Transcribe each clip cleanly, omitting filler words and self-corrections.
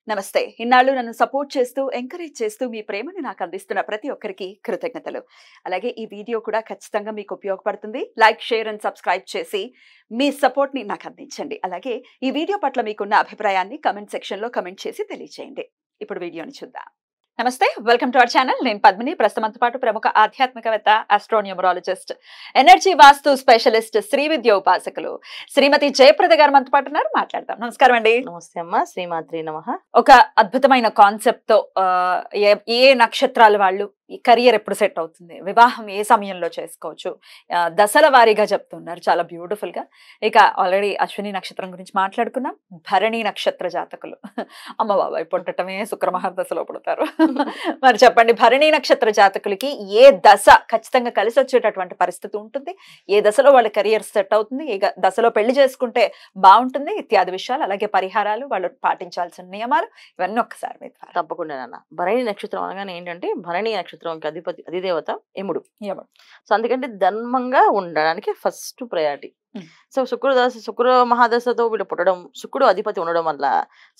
నమస్తే. ఇన్నాళ్ళు నన్ను సపోర్ట్ చేస్తూ, ఎంకరేజ్ చేస్తూ మీ ప్రేమని నాకు అందిస్తున్న ప్రతి ఒక్కరికి కృతజ్ఞతలు. అలాగే ఈ వీడియో కూడా ఖచ్చితంగా మీకు ఉపయోగపడుతుంది. లైక్, షేర్ అండ్ సబ్స్క్రైబ్ చేసి మీ సపోర్ట్‌ని నాకు అందించండి. అలాగే ఈ వీడియో పట్ల మీకున్న అభిప్రాయాన్ని కామెంట్ సెక్షన్‌లో కామెంట్ చేసి తెలియజేయండి. ఇప్పుడు వీడియోని చూద్దాం. నమస్తే, వెల్కమ్ టు అవర్ ఛానల్. నేను పద్మిని. ప్రస్తుతంతో పాటు ప్రముఖ ఆధ్యాత్మికవేత్త, ఆస్ట్రోన్యూమరాలజిస్ట్, ఎనర్జీ వాస్తు స్పెషలిస్ట్, శ్రీ విద్య ఉపాసకులు శ్రీమతి జయప్రద గారు మనతో పాటు ఉన్నారు. మాట్లాడదాం. నమస్కారం అండి. నమస్తే అమ్మ. శ్రీమాత్రి నమః. ఒక అద్భుతమైన కాన్సెప్ట్ తో ఏ నక్షత్రాల వాళ్ళు ఈ కెరియర్ ఎప్పుడు సెట్ అవుతుంది, వివాహం ఏ సమయంలో చేసుకోవచ్చు, దశల వారీగా చెప్తున్నారు చాలా బ్యూటిఫుల్ గా. ఇక ఆల్రెడీ అశ్విని నక్షత్రం గురించి మాట్లాడుకున్నాం. భరణి నక్షత్ర జాతకులు అమ్మ బాబాయ్ పుట్టటమే శుక్ర మహాదశలో పుడతారు. మరి చెప్పండి, భరణి నక్షత్ర జాతకులకి ఏ దశ ఖచ్చితంగా కలిసి వచ్చేటటువంటి పరిస్థితి ఉంటుంది, ఏ దశలో వాళ్ళ కెరియర్ సెట్ అవుతుంది, ఏ దశలో పెళ్లి చేసుకుంటే బాగుంటుంది ఇత్యాది విషయాలు, అలాగే పరిహారాలు, వాళ్ళు పాటించాల్సిన నియమాలు, ఇవన్నీ ఒక్కసారి మీ ద్వారా. తప్పకుండా నాన్న. భరణి నక్షత్రం అనగానే ఏంటంటే భరణి నక్షత్రంకి అధిదేవత యముడు. సో అందుకంటే ధర్మంగా ఉండడానికి ఫస్ట్ ప్రయారిటీ. సో శుక్ర మహాదశతో వీళ్ళు పుట్టడం, శుక్రుడు అధిపతి ఉండడం వల్ల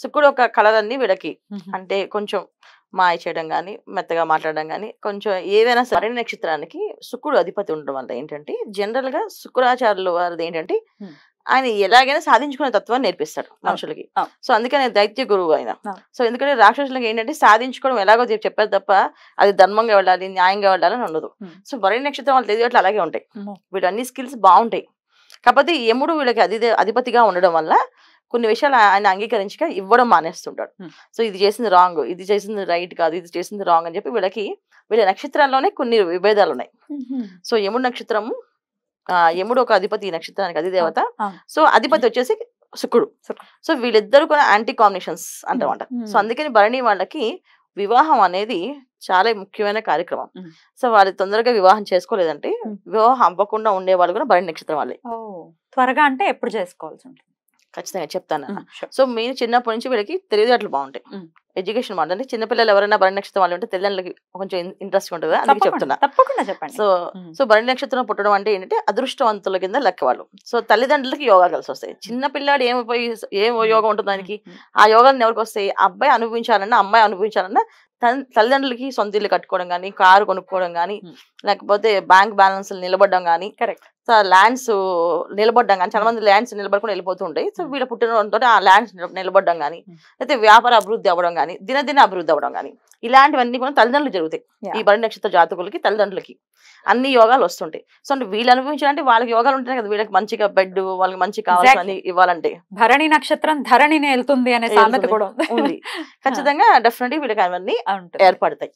శుక్రుడు ఒక కళలన్నీ వీళ్ళకి అంటే కొంచెం మాయ చేయడం కానీ, మెత్తగా మాట్లాడడం కానీ, కొంచెం ఏవైనా భరణి నక్షత్రానికి శుక్రుడు అధిపతి ఉండడం వల్ల ఏంటంటే జనరల్ గా శుక్రాచార్యుల వారిది ఏంటంటే ఆయన ఎలాగైనా సాధించుకునే తత్వాన్ని నేర్పిస్తాడు మనుషులకి. సో అందుకని దైత్య గురువు ఆయన. సో ఎందుకంటే రాక్షసులకి ఏంటంటే సాధించుకోవడం ఎలాగో చెప్పారు తప్ప అది ధర్మంగా వెళ్ళాలి, న్యాయంగా వెళ్ళాలని ఉండదు. సో భరణి నక్షత్రం వాళ్ళు తెలియట్లు అలాగే ఉంటాయి. వీళ్ళు అన్ని స్కిల్స్ బాగుంటాయి. కాకపోతే యముడు వీళ్ళకి అధిపతిగా ఉండడం వల్ల కొన్ని విషయాలు ఆయన అంగీకరించక ఇవ్వడం మానేస్తుంటాడు. సో ఇది చేసింది రాంగ్, ఇది చేసింది రైట్ కాదు, ఇది చేసింది రాంగ్ అని చెప్పి వీళ్ళ నక్షత్రాల్లోనే కొన్ని విభేదాలు ఉన్నాయి. సో యముడు నక్షత్రము, యముడు ఒక అధిపతి, ఈ నక్షత్రానికి అధిదేవత. సో అధిపతి వచ్చేసి శుక్రుడు. సో వీళ్ళిద్దరు కూడా యాంటీ కాంబినేషన్స్ అంటామంట. సో అందుకని భరణి వాళ్ళకి వివాహం అనేది చాలా ముఖ్యమైన కార్యక్రమం. సో వాళ్ళు తొందరగా వివాహం చేసుకోలేదంటే వివాహం అవ్వకుండా ఉండే వాళ్ళు కూడా భరణి నక్షత్రం వాళ్ళే. త్వరగా అంటే ఎప్పుడు చేసుకోవాల్సి ఉంటుంది? ఖచ్చితంగా చెప్తాను. సో మెయిన్ చిన్నప్పటి నుంచి వీళ్ళకి తెలివితేటలు బాగుంటాయి, ఎడ్యుకేషన్ బాగుంటుంది. అంటే చిన్నపిల్లలు ఎవరైనా భరణి నక్షత్రం వాళ్ళు ఉంటే తల్లిదండ్రులకి కొంచెం ఇంట్రెస్ట్ ఉంటుంది, అందుకే చెప్తున్నా. సో భరణి నక్షత్రం పుట్టడం అంటే ఏంటంటే అదృష్టవంతుల కింద లెక్క వాళ్ళు. సో తల్లిదండ్రులకి యోగా కలిసి వస్తాయి. చిన్న పిల్లాడు ఏం యోగం ఉంటుంది దానికి, ఆ యోగాన్ని ఎవరికి వస్తాయి? అబ్బాయి అనుభవించాలన్నా, అమ్మాయి అనుభవించాలన్నా తల్లిదండ్రులకి సొంత ఇల్లు కట్టుకోవడం కానీ, కారు కొనుక్కోవడం కానీ, లేకపోతే బ్యాంక్ బ్యాలెన్స్ నిలబడడం కానీ, ల్యాండ్స్ నిలబడడం కానీ, చాలా మంది ల్యాండ్స్ నిలబడుకుని వెళ్ళిపోతూ ఉంటాయి. సో వీళ్ళ పుట్టినతో ఆ ల్యాండ్స్ నిలబడడం కానీ, అయితే వ్యాపార అభివృద్ధి అవ్వడం కానీ, దినదిన అభివృద్ధి అవ్వడం కానీ, ఇలాంటివన్నీ కూడా తల్లిదండ్రులు జరుగుతాయి. ఈ భరణి నక్షత్ర జాతకులకి తల్లిదండ్రులకి అన్ని యోగాలు వస్తుంటాయి. సో అంటే వీళ్ళు అనుభవించాలంటే వాళ్ళకి యోగాలు ఉంటాయి కదా, వీళ్ళకి మంచిగా బెడ్, వాళ్ళకి మంచి కావాల్సిన ఇవ్వాలంటే భరణి నక్షత్రం ధరణిని వెళ్తుంది అనే సామెత కూడా ఉంది. ఖచ్చితంగా డెఫినెట్లీ వీళ్ళకి అవన్నీ ఏర్పడతాయి.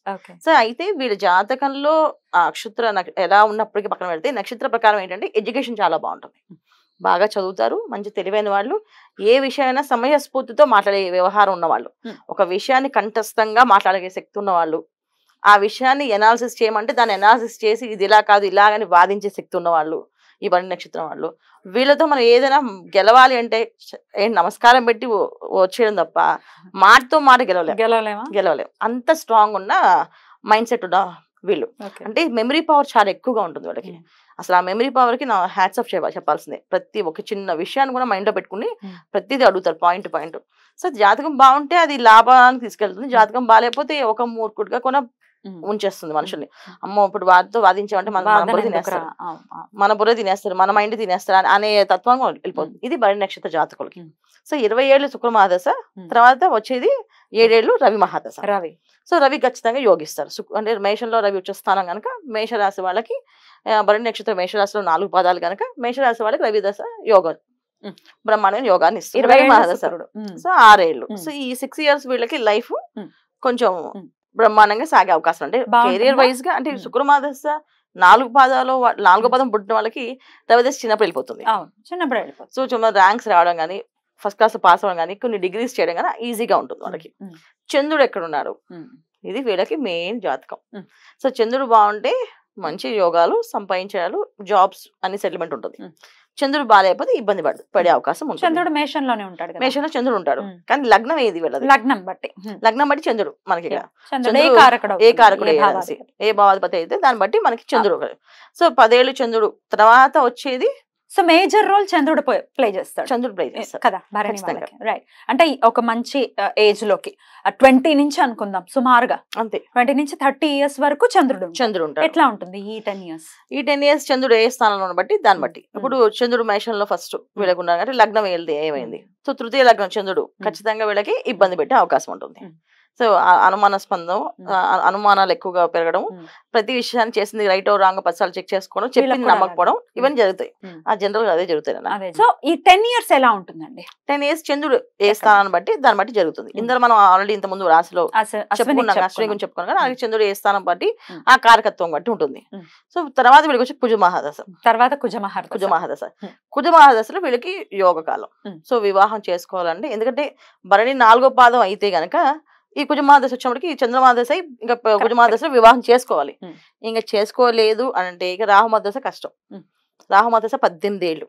సో అయితే వీళ్ళ జాతకంలో నక్షత్ర ఎలా ఉన్నప్పటికీ పక్కన పెడితే నక్షత్ర ప్రకారం ఏంటంటే ఎడ్యుకేషన్ చాలా బాగుంటుంది, బాగా చదువుతారు, మంచి తెలివైన వాళ్ళు, ఏ విషయమైనా సమయస్ఫూర్తితో మాట్లాడే వ్యవహారం ఉన్నవాళ్ళు, ఒక విషయాన్ని కంఠస్థంగా మాట్లాడే శక్తి ఉన్నవాళ్ళు, ఆ విషయాన్ని ఎనాలిసిస్ చేయమంటే దాన్ని ఎనాలిసిస్ చేసి ఇది ఇలా కాదు ఇలాగని వాదించే శక్తి ఉన్నవాళ్ళు ఈ భరణి నక్షత్రం వాళ్ళు. వీళ్ళతో మనం ఏదైనా గెలవాలి అంటే నమస్కారం పెట్టి వచ్చేయడం తప్ప మాటతో మాట గెలవలేము. అంత స్ట్రాంగ్ ఉన్న మైండ్ సెట్ ఉన్న వీళ్ళు. అంటే మెమరీ పవర్ చాలా ఎక్కువగా ఉంటుంది వాళ్ళకి. అసలు ఆ మెమరీ పవర్ కి నా హ్యాట్స్ ఆఫ్ చెప్పాల్సిందే. ప్రతి ఒక చిన్న విషయాన్ని కూడా మైండ్ లో పెట్టుకుని ప్రతిదీ అడుగుతారు పాయింట్. సో జాతకం బాగుంటే అది లాభానికి తీసుకెళ్తుంది, జాతకం బాగాలేకపోతే ఒక మూర్ఖుడిగా కూడా ఉంచేస్తుంది మనుషుల్ని. అమ్మో ఇప్పుడు వారితో వాదించామంటే మన బుర్ర తినేస్తారు, మన మైండ్ తినేస్తారు అనే తత్వంగా వెళ్ళిపోతుంది. ఇది భరణి నక్షత్ర జాతకులకి. సో 20 ఏళ్ళు శుక్ర మహాదశ, తర్వాత వచ్చేది 7 ఏళ్ళు రవి మహాదశ. సో రవి ఖచ్చితంగా యోగిస్తారు. అంటే మేషంలో రవి వచ్చే స్థానం కనుక మేషరాశి వాళ్ళకి, భరణి నక్షత్రం మేషరాశిలో 4 పాదాలు కనుక మేషరాశి వాళ్ళకి రవి దశ యోగం బ్రహ్మాండమైన యోగాన్ని ఇస్తారు. రవి మహాదశ సో 6 ఏళ్ళు. సో ఈ 6 ఇయర్స్ వీళ్ళకి లైఫ్ కొంచెం బ్రహ్మాండంగా సాగే అవకాశం. అంటే కెరియర్ వైజ్ గా అంటే శుక్ర మహాదశ 4 పాదం పుట్టిన వాళ్ళకి రవిదశ చిన్నప్పుడు వెళ్ళిపోతుంది. సో ర్యాంక్స్ రావడం కానీ, ఫస్ట్ క్లాస్ పాస్ అవ్వడం కానీ, కొన్ని డిగ్రీస్ చేయడం కానీ ఈజీగా ఉంటుంది వాళ్ళకి. చంద్రుడు ఎక్కడున్నాడు, ఇది వీళ్ళకి మెయిన్ జాతకం. సో చంద్రుడు బాగుంటే మంచి యోగాలు, సంపాదించాలు, జాబ్స్ అన్ని సెటిల్మెంట్ ఉంటుంది. చంద్రుడు బాగాలేకపోతే ఇబ్బంది పడే అవకాశం ఉంటుంది. చంద్రుడు మేషంలోనే ఉంటాడు, మేషంలో చంద్రుడు ఉంటాడు. కానీ లగ్నం ఏది వీళ్ళది, లగ్నం బట్టి చంద్రుడు మనకి ఏ కారకుడు ఏ భావాధిపతి అయితే దాన్ని బట్టి మనకి చంద్రుడు. సో 10 ఏళ్ళు చంద్రుడు తర్వాత వచ్చేది సో మేజర్ రోల్ చంద్రుడు ప్లే చేస్తాడు. చంద్రుడు ప్లే చేస్తాడు కదా భరణి వాళ్ళకి. రైట్. అంటే ఒక మంచి ఏజ్ లోకి 20 నుంచి అనుకుందాం సుమారుగా, అంతే 20 నుంచి 30 ఇయర్స్ వరకు చంద్రుడు ఉంటాడు. ఎట్లా ఉంటుంది ఈ 10 ఇయర్స్? ఈ 10 ఇయర్స్ చంద్రుడు ఏ స్థానంలో బట్టి దాన్ని బట్టి. ఇప్పుడు చంద్రుడు మేషంలో ఫస్ట్ వీళ్ళకి ఉన్నారు అంటే లగ్నం ఏమైంది, సో తృతీయ లగ్నం చంద్రుడు ఖచ్చితంగా వీళ్ళకి ఇబ్బంది పెట్టే అవకాశం ఉంటుంది. సో అనుమానాస్పదం, అనుమానాలు ఎక్కువగా పెరగడం, ప్రతి విషయాన్ని చేసింది రైట్ ఓ రాంగ్ 10 సార్లు చెక్ చేసుకోవడం, చెప్పింది నమ్మకపోవడం, ఇవన్నీ జరుగుతాయి. జనరల్ గా అదే జరుగుతాయి. సో ఈ 10 ఇయర్స్ ఎలా ఉంటుందండి? 10 ఇయర్స్ చంద్రుడు ఏ స్థానాన్ని బట్టి దాన్ని బట్టి జరుగుతుంది. ఇందులో మనం ఆల్రెడీ ఇంత ముందు రాశిలో చెప్పుకున్నాం, అశ్విని గురించి చెప్పుకున్నాం కదా, అలాగే చంద్రుడు ఏ స్థానం బట్టి ఆ కారకత్వం బట్టి ఉంటుంది. సో తర్వాత వీళ్ళకి వచ్చి కుజ మహాదశ. తర్వాత కుజ మహాదశలో వీళ్ళకి యోగ కాలం. సో వివాహం చేసుకోవాలంటే, ఎందుకంటే భరణి 4వ పాదం అయితే గనక ఈ కుజమహాదశ వచ్చినప్పటికి ఈ చంద్రమహాదశ ఇంకా కుజమహాదశలో వివాహం చేసుకోవాలి. ఇంకా చేసుకోలేదు అని అంటే ఇక రాహుమహాదశ కష్టం. రాహుమహాదశ 18 ఏళ్ళు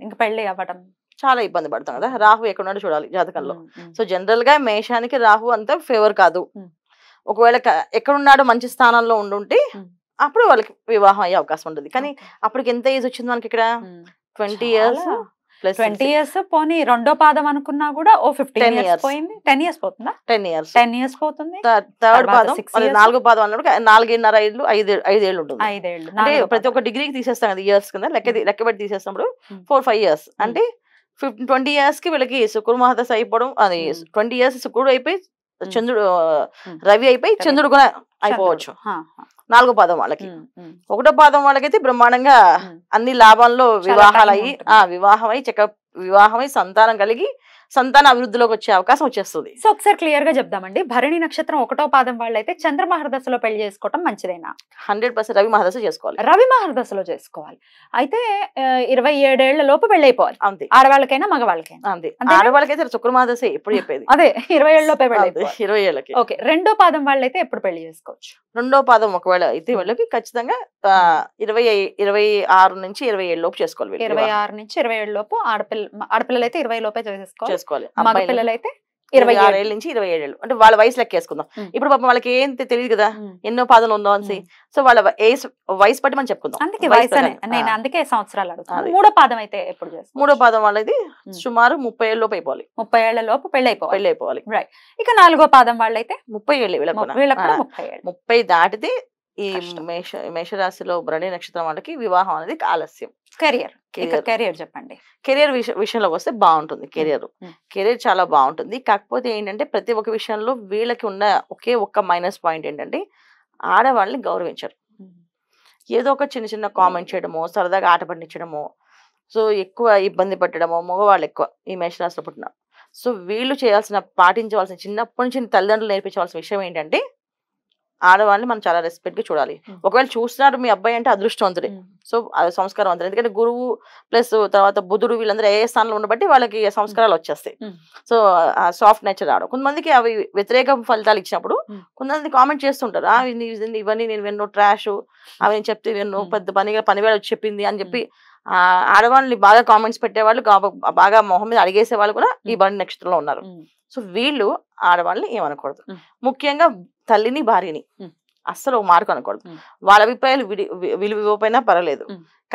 ఇంకా పెళ్లి అవ్వడం చాలా ఇబ్బంది పడతాం కదా. రాహు ఎక్కడున్నాడో చూడాలి జాతకంలో. సో జనరల్ గా మేషానికి రాహు అంత ఫేవర్ కాదు. ఒకవేళ ఎక్కడున్నాడో మంచి స్థానంలో ఉండుంటే అప్పుడు వాళ్ళకి వివాహం అయ్యే అవకాశం ఉంటుంది. కానీ అప్పటికి ఎంత ఏజ్ వచ్చింది మనకి ఇక్కడ? 20 ఇయర్స్. 20 ఇయర్స్ పోనీ రెండో పాదం అనుకున్నా కూడా 15 ఇయర్స్ పోయింది. 10 ఇయర్స్ పోతుందా? 10 ఇయర్స్ పోతుంది. థర్డ్ పాదం 4వ పాదం అన్నప్పుడు 4.5 ఏళ్ళు 5 ఏళ్ళు ఉంటుంది. 5 ఏళ్ళు అంటే ప్రతి ఒక్క డిగ్రీకి తీసేస్తాం కదా ఇయర్స్ కింద లెక్క పెట్టి తీసేసినప్పుడు 4-5 ఇయర్స్ అంటే 20 ఇయర్స్ కి వీళ్ళకి శుక్ర మహాదశ అయిపోవడం, అది 20 ఇయర్స్ శుక్రుడు అయిపోయి చంద్రుడు రవి అయిపోయి చంద్రుడు కూడా అయిపోవచ్చు. 4వ పాదం వాళ్ళకి. 1వ పాదం వాళ్ళకైతే బ్రహ్మాండంగా అన్ని లాభాల్లో వివాహమై వివాహమై సంతానం కలిగి సంతాన అభివృద్ధిలోకి వచ్చే అవకాశం వచ్చేస్తుంది. సో ఒకసారి క్లియర్ గా చెప్దామండి, భరణి నక్షత్రం 1వ పాదం వాళ్ళైతే చంద్ర మహర్దశలో పెళ్లి చేసుకోవటం మంచిదేనా? 100% రవి మహర్దశ చేసుకోవాలి. రవి మహర్దశలో చేసుకోవాలి. అయితే 27 ఏళ్ల లోపు పెళ్ళైపోవాలి. అంతే, ఆడవాళ్ళకైనా మగవాళ్ళకైనా. అంతే. ఆడవాళ్ళకైతే శుక్ర మహర్దశ ఎప్పుడు చెప్పేది అదే 20 ఏళ్ళ లోపే పెళ్ళైపోవాలి. 20 ఏళ్ళకి. ఓకే. 2వ పాదం వాళ్ళైతే ఎప్పుడు పెళ్లి చేసుకోవచ్చు? 2వ పాదం ఒకవేళ అయితే వాళ్ళకి ఖచ్చితంగా 26 నుంచి 27 లోపు చేసుకోవాలి. 26 నుంచి 27 లోపు ఆడపిల్లలు అయితే 20 లోపే చేసుకోవాలి. మగ అబ్బాయిలు పిల్లలు అయితే 26 ఏళ్ళ నుంచి 27 ఏళ్ళు. అంటే వాళ్ళ వయసు లెక్కేసుకుందాం. ఇప్పుడు పాపం వాళ్ళకి ఏం తెలియదు కదా ఎన్నో పాదలు ఉందో అని. సో వాళ్ళ వయసు బట్టి మనం చెప్పుకుందాం. అందుకే వయసు నేను అందుకే సంవత్సరాలు అడుగుతాను. 3వ పాదం అయితే ఎప్పుడు చేస్తాం? 3వ పాదం వాళ్ళది సుమారు 30 ఏళ్ళ లోపు అయిపోవాలి. 30 ఏళ్ల లోపు పెళ్లి అయిపోవాలి. రైట్. ఇక 4వ పాదం వాళ్ళైతే 30 ఏళ్ళు. వీళ్ళకి 30 దాటితే ఈ మేషరాశిలో భరణి నక్షత్రం వాళ్ళకి వివాహం అనేది ఆలస్యం. కెరియర్ చెప్పండి. కెరియర్ విషయంలోకి వస్తే బాగుంటుంది. కెరియర్ చాలా బాగుంటుంది. కాకపోతే ఏంటంటే ప్రతి ఒక్క విషయంలో వీళ్ళకి ఉన్న ఒకే ఒక్క మైనస్ పాయింట్ ఏంటంటే ఆడవాళ్ళని గౌరవించరు. ఏదో ఒక చిన్న చిన్న కామెంట్ చేయడమో, సరదాగా ఆట పట్టించడమో, సో ఎక్కువ ఇబ్బంది పెట్టడమో మగవాళ్ళు ఎక్కువ ఈ మేషరాశిలో పుట్టిన. సో వీళ్ళు పాటించవలసిన చిన్నప్పటి నుంచి తల్లిదండ్రులు నేర్పించవలసిన విషయం ఏంటంటే ఆడవాళ్ళని మనం చాలా రెస్పెక్ట్ గా చూడాలి. ఒకవేళ చూస్తున్నారు మీ అబ్బాయి అంటే అదృష్టవంతుడే. సో అది సంస్కారవంతుడు. ఎందుకంటే గురువు ప్లస్ తర్వాత బుధుడు వీళ్ళందరూ ఏ స్థానంలో ఉండబట్టి వాళ్ళకి సంస్కారాలు వచ్చేస్తాయి. సో ఆ సాఫ్ట్ నేచర్ రావడం. కొంతమందికి అవి వ్యతిరేక ఫలితాలు ఇచ్చినప్పుడు కొంతమంది కామెంట్ చేస్తుంటారు, ఇవన్నీ నేను విన్ను ట్రాష్, అవి నేను చెప్తే విన్ను, పెద్ద పనివేళ వచ్చి చెప్పింది అని చెప్పి ఆడవాళ్ళని బాగా కామెంట్స్ పెట్టేవాళ్ళు, బాగా మొహం మీద అడిగేసే వాళ్ళు కూడా ఈ భరణి నక్షత్రంలో ఉన్నారు. సో వీళ్ళు ఆడవాళ్ళని ఏమనకూడదు. ముఖ్యంగా తల్లిని భార్యని అస్సలు ఒక మార్కు అనకూడదు. వాళ్ళ అభిప్రాయాలు విలువ ఇవ్వకపోయినా పర్వాలేదు,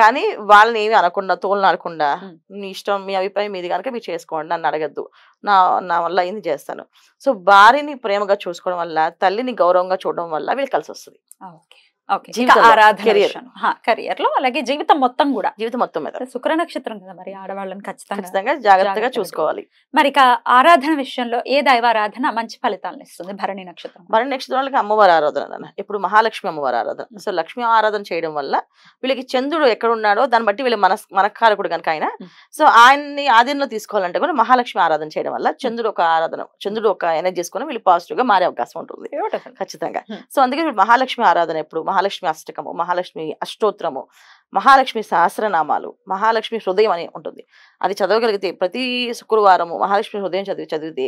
కానీ వాళ్ళని ఏమి అనకుండా తోలు అనకుండా మీ ఇష్టం, మీ అభిప్రాయం మీది కనుక మీరు చేసుకోండి, నన్ను అడగద్దు, నా వల్ల అయింది చేస్తాను. సో భార్యని ప్రేమగా చూసుకోవడం వల్ల, తల్లిని గౌరవంగా చూడడం వల్ల వీళ్ళు కలిసి వస్తుంది. కెరియర్ లో అలాగే జీవితం మొత్తం మీద. శుక్ర నక్షత్రం కదా మరి, ఆడవాళ్ళని ఖచ్చితంగా జాగ్రత్తగా చూసుకోవాలి. మరి ఇక ఆరాధన విషయంలో ఏ దైవారాధన మంచి ఫలితాలను ఇస్తుంది భరణి నక్షత్రం? భరణి నక్షత్రం వాళ్ళకి అమ్మవారి ఆరాధన, ఇప్పుడు మహాలక్ష్మి అమ్మవారి ఆరాధన. సో లక్ష్మి ఆరాధన చేయడం వల్ల వీళ్ళకి చంద్రుడు ఎక్కడ ఉన్నాడో దాన్ని బట్టి వీళ్ళ మనకారకుడు కనుక ఆయన, సో ఆయన్ని ఆధీనంలో తీసుకోవాలంటే కూడా మహాలక్ష్మి ఆరాధన చేయడం వల్ల చంద్రుడు ఒక ఎనర్జీ చేసుకుని వీళ్ళు పాజిటివ్ గా మారే అవకాశం ఉంటుంది ఖచ్చితంగా. సో అందుకే మహాలక్ష్మి ఆరాధన ఎప్పుడు మహాలక్ష్మి అష్టకము, మహాలక్ష్మి అష్టోత్తరము, మహాలక్ష్మి సహస్రనామాలు, మహాలక్ష్మి హృదయం అని ఉంటుంది. అది చదవగలిగితే ప్రతి శుక్రవారము మహాలక్ష్మి హృదయం చదివితే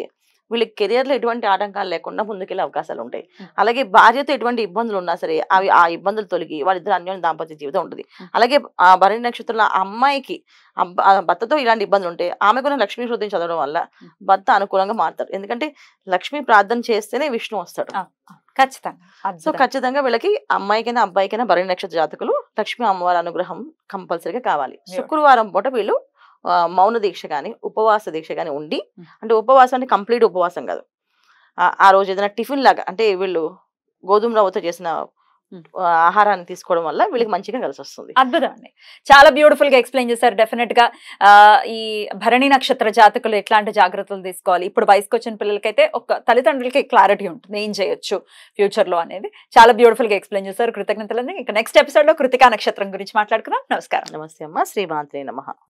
వీళ్ళకి కెరియర్ లో ఎటువంటి ఆటంకాలు లేకుండా ముందుకెళ్ళే అవకాశాలు ఉంటాయి. అలాగే భార్యతో ఎటువంటి ఇబ్బందులు ఉన్నా సరే అవి ఆ ఇబ్బందులు తొలగి వాళ్ళిద్దరు అన్యోన్య దాంపత్య జీవితం ఉంటుంది. అలాగే ఆ భరణి నక్షత్రంలో ఆ అమ్మాయికి భర్తతో ఇలాంటి ఇబ్బందులు ఉంటాయి, ఆమెకున్న లక్ష్మీ శృతిని చదవడం వల్ల భర్త అనుకూలంగా మారుతారు. ఎందుకంటే లక్ష్మీ ప్రార్థన చేస్తేనే విష్ణు వస్తాడు. సో ఖచ్చితంగా వీళ్ళకి అమ్మాయికైనా అబ్బాయికైనా భరణి నక్షత్ర జాతకులు లక్ష్మీ అమ్మవారి అనుగ్రహం కంపల్సరీగా కావాలి. శుక్రవారం పూట వీళ్ళు మౌన దీక్ష కానీ ఉపవాస దీక్ష కానీ ఉండి, అంటే ఉపవాసం అంటే కంప్లీట్ ఉపవాసం కాదు, ఆ రోజు ఏదైనా టిఫిన్ లాగా అంటే వీళ్ళు గోధుమ రవ్వతో చేసిన ఆహారాన్ని తీసుకోవడం వల్ల వీళ్ళకి మంచిగా కలిసి వస్తుంది. అద్భుతం అండి, చాలా బ్యూటిఫుల్ గా ఎక్స్ప్లెయిన్ చేశారు. డెఫినెట్ గా ఈ భరణి నక్షత్ర జాతకులు ఎట్లాంటి జాగ్రత్తలు తీసుకోవాలి, ఇప్పుడు వయసుకు వచ్చిన పిల్లలకైతే ఒక తల్లిదండ్రులకి క్లారిటీ ఉంటుంది ఏం చేయొచ్చు ఫ్యూచర్ లో అనేది. చాలా బ్యూటిఫుల్ గా ఎక్స్ప్లెయిన్ చేశారు, కృతజ్ఞతలండి. ఇక నెక్స్ట్ ఎపిసోడ్ లో కృతికా నక్షత్రం గురించి మాట్లాడుకుందాం. నమస్కారం. నమస్తే అమ్మ. శ్రీమాత్రే నమః.